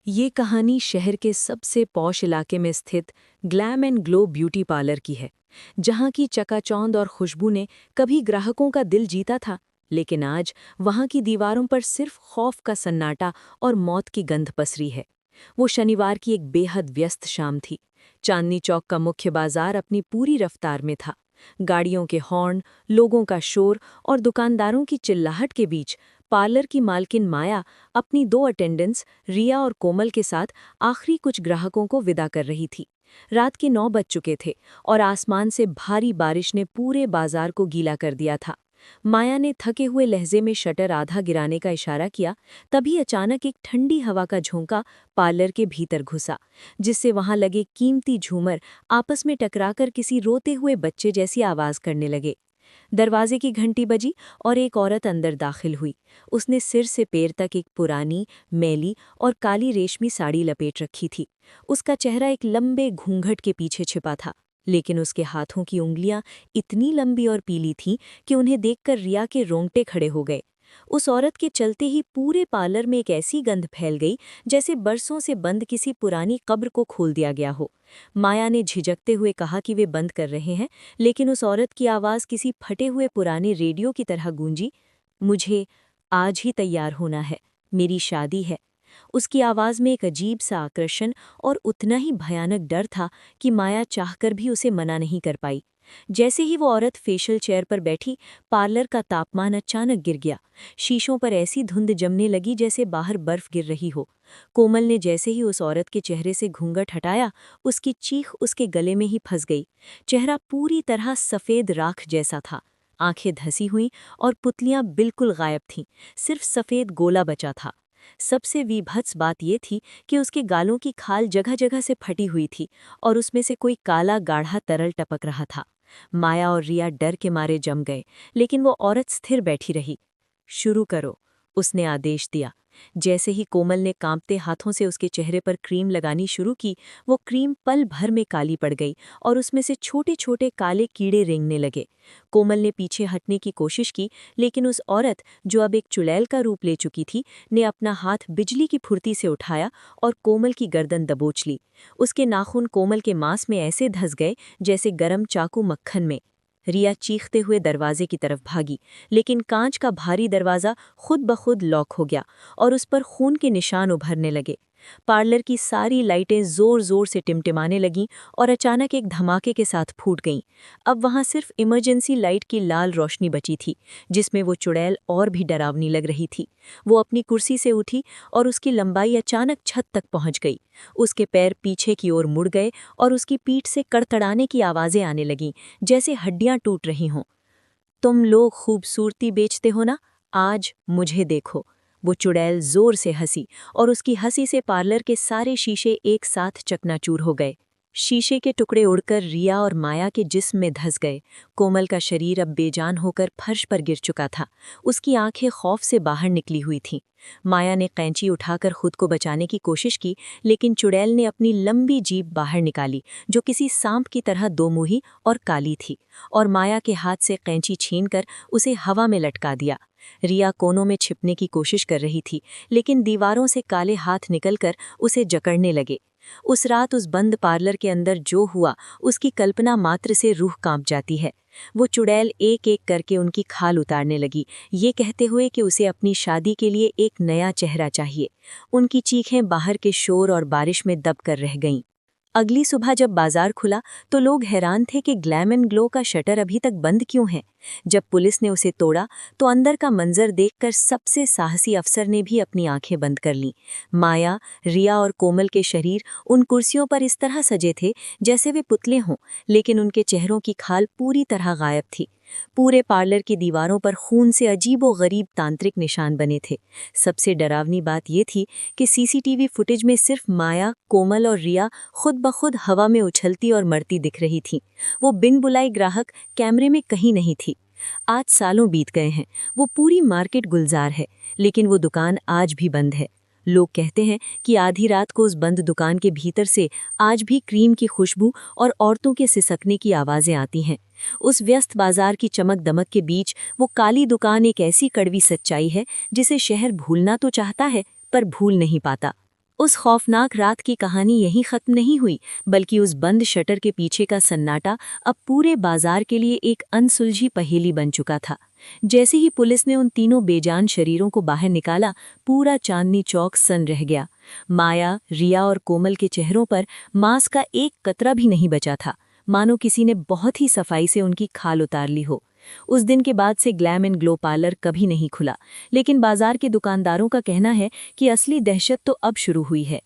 ये कहानी शहर के सबसे पॉश इलाके में स्थित glam and glow beauty parlour की है, जहाँ की चकाचौंध और खुशबू ने कभी ग्राहकों का दिल जीता था, लेकिन आज वहाँ की दीवारों पर सिर्फ खौफ का सन्नाटा और मौत की गंध पसरी है। वो शनिवार की एक बेहद व्यस्त शाम थी। चांदनी चौक का मुख्य बाजार अपनी पूरी रफ्तार में था। गाड़ियों के हॉर्न, लोगों का शोर और दुकानदारों की चिल्लाहट के बीच पार्लर की मालकिन माया अपनी दो अटेंडेंट्स रिया और कोमल के साथ आखिरी कुछ ग्राहकों को विदा कर रही थी। रात के 9 बज चुके थे और आसमान से भारी बारिश ने पूरे बाजार को गीला कर दिया था। माया ने थके हुए लहजे में शटर आधा गिराने का इशारा किया, तभी अचानक एक ठंडी हवा का झोंका पार्लर के भीतर घुसा, जिससे वहां लगे कीमती झूमर आपस में टकराकर किसी रोते हुए बच्चे जैसी आवाज करने लगे। दरवाजे की घंटी बजी और एक औरत अंदर दाखिल हुई। उसने सिर से पैर तक एक पुरानी, मैली और काली रेशमी साड़ी लपेट रखी थी। उसका चेहरा एक लंबे घूंघट के पीछे छिपा था, लेकिन उसके हाथों की उंगलियां इतनी लंबी और पीली थीं कि उन्हें देखकर रिया के रोंगटे खड़े हो गए। उस औरत के चलते ही पूरे पार्लर में एक ऐसी गंध फैल गई जैसे बरसों से बंद किसी पुरानी कब्र को खोल दिया गया हो। माया ने झिझकते हुए कहा कि वे बंद कर रहे हैं, लेकिन उस औरत की आवाज़ किसी फटे हुए पुराने रेडियो की तरह गूंजी, मुझे आज ही तैयार होना है, मेरी शादी है। उसकी आवाज़ में एक अजीब सा आकर्षण और उतना ही भयानक डर था कि माया चाहकर भी उसे मना नहीं कर पाई। जैसे ही वो औरत फेशियल चेयर पर बैठी, पार्लर का तापमान अचानक गिर गया। शीशों पर ऐसी धुंध जमने लगी जैसे बाहर बर्फ गिर रही हो। कोमल ने जैसे ही उस औरत के चेहरे से घूंघट हटाया, उसकी चीख उसके गले में ही फंस गई। चेहरा पूरी तरह सफ़ेद राख जैसा था। आंखें धसी हुईं और पुतलियां बिल्कुल गायब थीं, सिर्फ सफ़ेद गोला बचा था। सबसे विभत्स बात यह थी कि उसके गालों की खाल जगह जगह से फटी हुई थी और उसमें से कोई काला गाढ़ा तरल टपक रहा था। माया और रिया डर के मारे जम गए, लेकिन वो औरत स्थिर बैठी रही। शुरू करो, उसने आदेश दिया। जैसे ही कोमल ने कांपते हाथों से उसके चेहरे पर क्रीम लगानी शुरू की, वो क्रीम पल भर में काली पड़ गई और उसमें से छोटे छोटे काले कीड़े रेंगने लगे। कोमल ने पीछे हटने की कोशिश की, लेकिन उस औरत, जो अब एक चुड़ैल का रूप ले चुकी थी, ने अपना हाथ बिजली की फुर्ती से उठाया और कोमल की गर्दन दबोच ली। उसके नाखून कोमल के मांस में ऐसे धंस गए जैसे गरम चाकू मक्खन में। रिया चीखते हुए दरवाजे की तरफ भागी, लेकिन कांच का भारी दरवाज़ा खुद ब खुद लॉक हो गया और उस पर खून के निशान उभरने लगे। पार्लर की सारी लाइटें जोर जोर से टिमटिमाने लगीं और अचानक एक धमाके के साथ फूट गईं। अब वहां सिर्फ इमरजेंसी लाइट की लाल रोशनी बची थी, जिसमें वो चुड़ैल और भी डरावनी लग रही थी। वो अपनी कुर्सी से उठी और उसकी लंबाई अचानक छत तक पहुंच गई। उसके पैर पीछे की ओर मुड़ गए और उसकी पीठ से कड़कड़ाने की आवाज़ें आने लगीं, जैसे हड्डियां टूट रही हों। तुम लोग खूबसूरती बेचते हो ना, आज मुझे देखो। वो चुड़ैल जोर से हंसी और उसकी हंसी से पार्लर के सारे शीशे एक साथ चकनाचूर हो गए। शीशे के टुकड़े उड़कर रिया और माया के जिस्म में धंस गए। कोमल का शरीर अब बेजान होकर फर्श पर गिर चुका था। उसकी आंखें खौफ से बाहर निकली हुई थीं। माया ने कैंची उठाकर खुद को बचाने की कोशिश की, लेकिन चुड़ैल ने अपनी लंबी जीभ बाहर निकाली, जो किसी सांप की तरह दोमुही और काली थी, और माया के हाथ से कैंची छीनकर उसे हवा में लटका दिया। रिया कोनों में छिपने की कोशिश कर रही थी, लेकिन दीवारों से काले हाथ निकलकर उसे जकड़ने लगे। उस रात उस बंद पार्लर के अंदर जो हुआ, उसकी कल्पना मात्र से रूह कांप जाती है। वो चुड़ैल एक एक करके उनकी खाल उतारने लगी, ये कहते हुए कि उसे अपनी शादी के लिए एक नया चेहरा चाहिए। उनकी चीखें बाहर के शोर और बारिश में दब कर रह गईं। अगली सुबह जब बाजार खुला तो लोग हैरान थे कि ग्लैम एंड ग्लो का शटर अभी तक बंद क्यों है। जब पुलिस ने उसे तोड़ा तो अंदर का मंजर देखकर सबसे साहसी अफसर ने भी अपनी आंखें बंद कर लीं। माया, रिया और कोमल के शरीर उन कुर्सियों पर इस तरह सजे थे जैसे वे पुतले हों, लेकिन उनके चेहरों की खाल पूरी तरह गायब थी। पूरे पार्लर की दीवारों पर खून से अजीबो-गरीब तांत्रिक निशान बने थे। सबसे डरावनी बात यह थी कि सीसीटीवी फुटेज में सिर्फ माया, कोमल और रिया खुद ब खुद हवा में उछलती और मरती दिख रही थीं। वो बिन बुलाई ग्राहक कैमरे में कहीं नहीं थी। आज सालों बीत गए हैं, वो पूरी मार्केट गुलजार है, लेकिन वो दुकान आज भी बंद है। लोग कहते हैं कि आधी रात को उस बंद दुकान के भीतर से आज भी क्रीम की खुशबू और औरतों के सिसकने की आवाज़ें आती हैं। उस व्यस्त बाजार की चमक दमक के बीच वो काली दुकान एक ऐसी कड़वी सच्चाई है जिसे शहर भूलना तो चाहता है, पर भूल नहीं पाता। उस खौफनाक रात की कहानी यहीं खत्म नहीं हुई, बल्कि उस बंद शटर के पीछे का सन्नाटा अब पूरे बाजार के लिए एक अनसुलझी पहेली बन चुका था। जैसे ही पुलिस ने उन तीनों बेजान शरीरों को बाहर निकाला, पूरा चांदनी चौक सन रह गया। माया, रिया और कोमल के चेहरों पर मांस का एक कतरा भी नहीं बचा था, मानो किसी ने बहुत ही सफाई से उनकी खाल उतार ली हो। उस दिन के बाद से ग्लैम एंड ग्लो पार्लर कभी नहीं खुला, लेकिन बाजार के दुकानदारों का कहना है कि असली दहशत तो अब शुरू हुई है।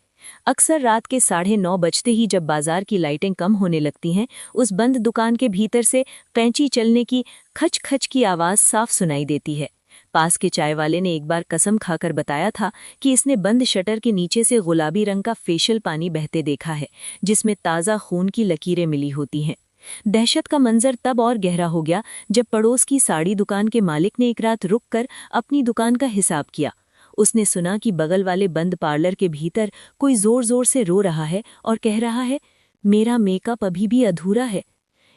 अक्सर रात के 9:30 बजते ही जब बाजार की लाइटें कम होने लगती हैं, उस बंद दुकान के भीतर से कैंची चलने की खच खच की आवाज़ साफ सुनाई देती है। पास के चाय वाले ने एक बार कसम खाकर बताया था कि इसने बंद शटर के नीचे से गुलाबी रंग का फेशियल पानी बहते देखा है, जिसमें ताज़ा खून की लकीरें मिली होती हैं। दहशत का मंजर तब और गहरा हो गया जब पड़ोस की साड़ी दुकान के मालिक ने एक रात रुककर अपनी दुकान का हिसाब किया। उसने सुना कि बगल वाले बंद पार्लर के भीतर कोई जोर जोर से रो रहा है और कह रहा है, मेरा मेकअप अभी भी अधूरा है।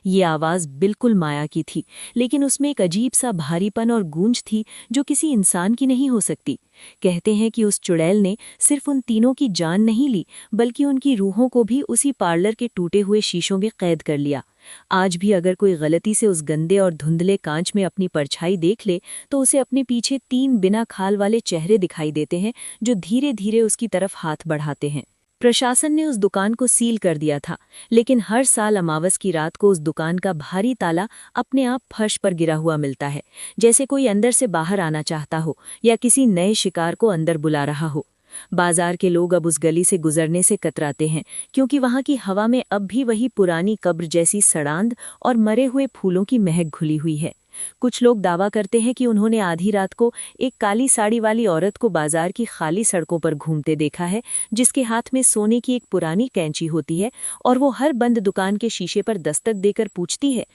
ये आवाज़ बिल्कुल माया की थी, लेकिन उसमें एक अजीब सा भारीपन और गूंज थी जो किसी इंसान की नहीं हो सकती। कहते हैं कि उस चुड़ैल ने सिर्फ उन तीनों की जान नहीं ली, बल्कि उनकी रूहों को भी उसी पार्लर के टूटे हुए शीशों में कैद कर लिया। आज भी अगर कोई गलती से उस गंदे और धुंधले कांच में अपनी परछाई देख ले, तो उसे अपने पीछे 3 बिना खाल वाले चेहरे दिखाई देते हैं जो धीरे धीरे उसकी तरफ हाथ बढ़ाते हैं। प्रशासन ने उस दुकान को सील कर दिया था, लेकिन हर साल अमावस की रात को उस दुकान का भारी ताला अपने आप फर्श पर गिरा हुआ मिलता है, जैसे कोई अंदर से बाहर आना चाहता हो या किसी नए शिकार को अंदर बुला रहा हो। बाजार के लोग अब उस गली से गुजरने से कतराते हैं, क्योंकि वहां की हवा में अब भी वही पुरानी कब्र जैसी सड़ांध और मरे हुए फूलों की महक घुली हुई है। कुछ लोग दावा करते हैं कि उन्होंने आधी रात को एक काली साड़ी वाली औरत को बाजार की खाली सड़कों पर घूमते देखा है, जिसके हाथ में सोने की एक पुरानी कैंची होती है और वो हर बंद दुकान के शीशे पर दस्तक देकर पूछती है,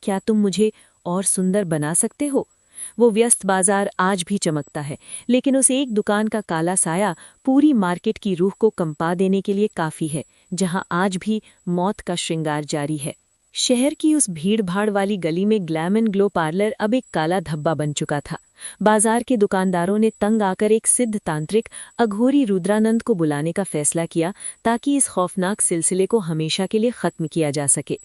क्या तुम मुझे और सुंदर बना सकते हो? वो व्यस्त बाजार आज भी चमकता है, लेकिन उस एक दुकान का काला साया पूरी मार्केट की रूह को कंपा देने के लिए काफी है, जहां आज भी मौत का श्रृंगार जारी है। शहर की उस भीड़-भाड़ वाली गली में ग्लैम एंड ग्लो पार्लर अब एक काला धब्बा बन चुका था। बाजार के दुकानदारों ने तंग आकर एक सिद्ध तांत्रिक अघोरी रुद्रानंद को बुलाने का फैसला किया, ताकि इस खौफनाक सिलसिले को हमेशा के लिए खत्म किया जा सके।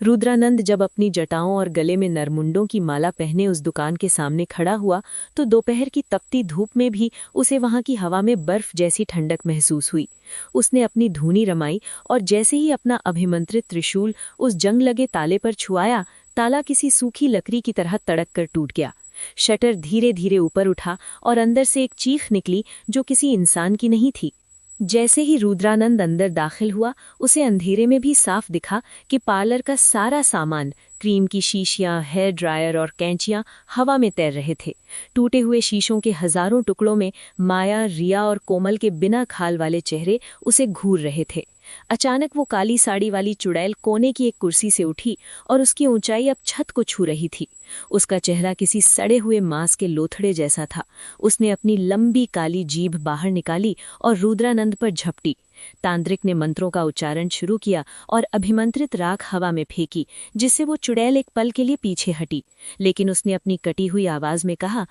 रुद्रानंद जब अपनी जटाओं और गले में नरमुंडों की माला पहने उस दुकान के सामने खड़ा हुआ, तो दोपहर की तपती धूप में भी उसे वहां की हवा में बर्फ जैसी ठंडक महसूस हुई। उसने अपनी धूनी रमाई और जैसे ही अपना अभिमंत्रित त्रिशूल उस जंग लगे ताले पर छुआया, ताला किसी सूखी लकड़ी की तरह तड़क कर टूट गया। शटर धीरे धीरे ऊपर उठा और अंदर से एक चीख निकली जो किसी इंसान की नहीं थी। जैसे ही रुद्रानंद अंदर दाखिल हुआ, उसे अंधेरे में भी साफ दिखा कि पार्लर का सारा सामान, क्रीम की शीशियां, हेयर ड्रायर और कैंचियां हवा में तैर रहे थे। टूटे हुए शीशों के हजारों टुकड़ों में माया, रिया और कोमल के बिना खाल वाले चेहरे उसे घूर रहे थे। अचानक वो काली साड़ी वाली चुड़ैल कोने की एक कुर्सी से उठी और उसकी ऊंचाई अब छत को छू रही थी। उसका चेहरा किसी सड़े हुए मांस के लोथड़े जैसा था। उसने अपनी लंबी काली जीभ बाहर निकाली और रुद्रानंद पर झपटी। तांत्रिक ने मंत्रों का उच्चारण शुरू किया और अभिमंत्रित राख हवा में फेंकी, जिससे वो चुड़ैल एक पल के लिए पीछे हटी। लेकिन उसने अपनी कटी हुई आवाज में कहा,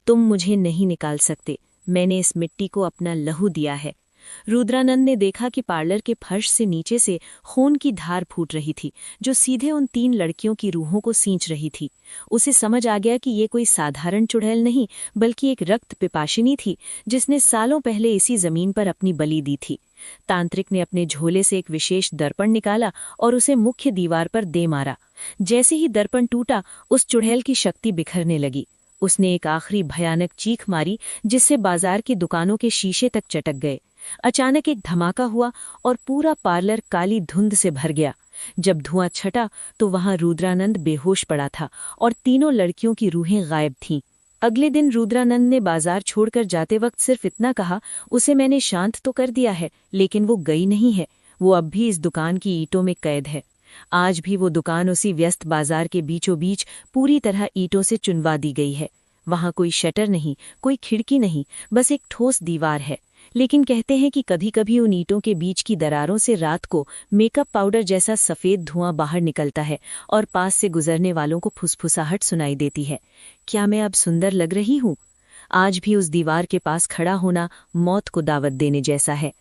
तुम मुझे नहीं निकाल सकते, मैंने इस मिट्टी को अपना लहू दिया है। रुद्रानंद ने देखा कि पार्लर के फर्श से नीचे से खून की धार फूट रही थी, जो सीधे उन 3 लड़कियों की रूहों को सींच रही थी। उसे समझ आ गया कि ये कोई साधारण चुड़ैल नहीं, बल्कि एक रक्त पिपाशिनी थी, जिसने सालों पहले इसी जमीन पर अपनी बलि दी थी। तांत्रिक ने अपने झोले से एक विशेष दर्पण निकाला और उसे मुख्य दीवार पर दे मारा। जैसे ही दर्पण टूटा, उस चुड़ैल की शक्ति बिखरने लगी। उसने एक आखिरी भयानक चीख मारी, जिससे बाजार की दुकानों के शीशे तक चटक गए। अचानक एक धमाका हुआ और पूरा पार्लर काली धुंध से भर गया। जब धुआं छटा तो वहां रुद्रानंद बेहोश पड़ा था और तीनों लड़कियों की रूहें गायब थीं। अगले दिन रुद्रानंद ने बाजार छोड़कर जाते वक्त सिर्फ इतना कहा, उसे मैंने शांत तो कर दिया है, लेकिन वो गई नहीं है। वो अब भी इस दुकान की ईंटों में कैद है। आज भी वो दुकान उसी व्यस्त बाजार के बीचों बीच पूरी तरह ईंटों से चुनवा दी गई है। वहां कोई शटर नहीं, कोई खिड़की नहीं, बस एक ठोस दीवार है। लेकिन कहते हैं कि कभी कभी उन ईंटों के बीच की दरारों से रात को मेकअप पाउडर जैसा सफेद धुआं बाहर निकलता है और पास से गुजरने वालों को फुसफुसाहट सुनाई देती है। क्या मैं अब सुंदर लग रही हूँ? आज भी उस दीवार के पास खड़ा होना मौत को दावत देने जैसा है।